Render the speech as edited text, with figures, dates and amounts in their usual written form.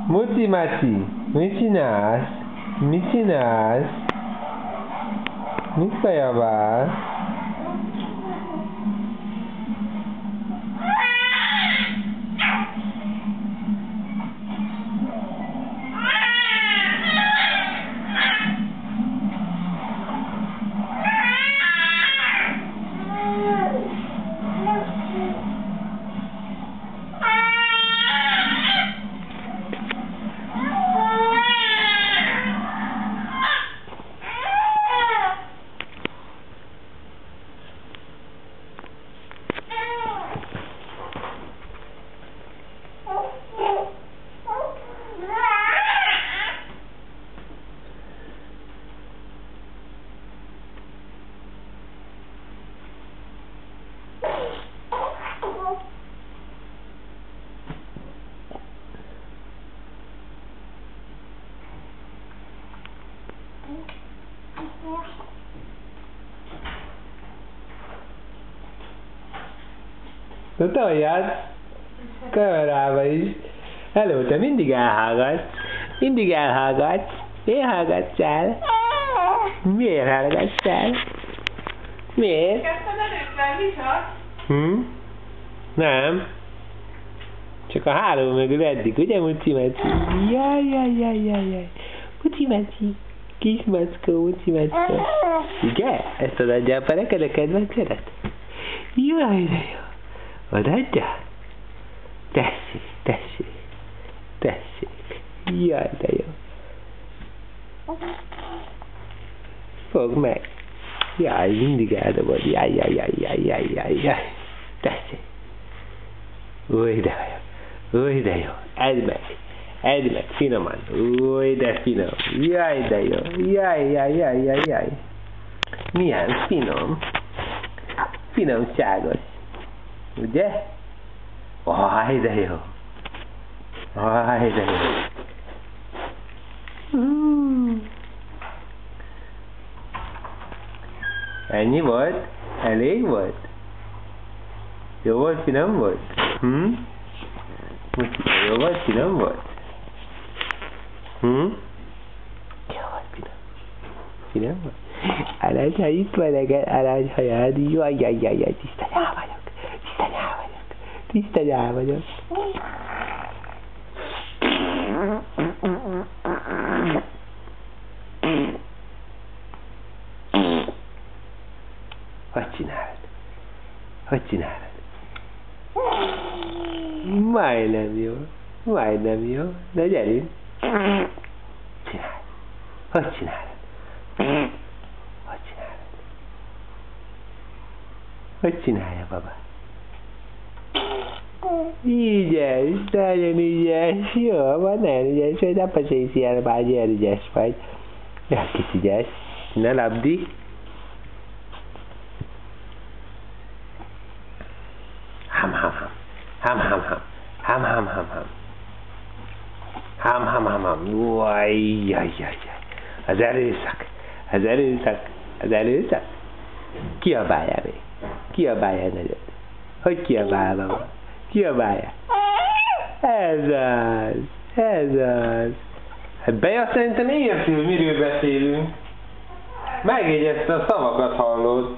Muci Maci, mit csinálsz? Mit csinálsz? Mit kajabálsz? Na toljad! Kamerába is. Hello, te mindig elhallgatsz. Mindig elhallgatsz. Miért hallgatsz el? Miért hallgatsz el? Miért? Kezdted előttem, Richard? Nem. Csak a három mögül eddig, ugye Muci Maci? Jaj. Muci Maci. Kis mackó, Muci Maci. Igen? Ezt adja a neked a kedvencedet? Jaj, de jó. Odaadja? Tessék. Jaj, de jó. Fogd meg. Jaj, mindig eldobod. Jaj. Tessék. Új, de jó. Edd meg, finoman. Új, de finom. Jaj, de jó. Jaj. Milyen finom. Finomságos. Ugye? Aj, de jó. Ennyi volt? Elég volt? Jó volt, finom volt? Jó volt, finom volt? Jó volt, finom volt? Arany, ha itt van neked aranyhajad, jaj, tiszta nyál vagyok. Hogy csinálod? Majdnem jó. De gyerünk. Csinálj. Hogy csinálod? Hogy csinálja, baba? Ügyes, nagyon ügyes. Jó, van, nagyon ügyes, hogy apa se hiszi el, bár ilyen ügyes vagy. Ja, kis ügyes. Ne labdi. Ham. Jaj. Az erőszak. Kiabáljál még. Kiabáljál nagyot. Hogy kiabál, baba? Kiabálja. Ez az. Hát Beja szerintem érti, hogy miről beszélünk. Megjegyezte a szavakat, hallod.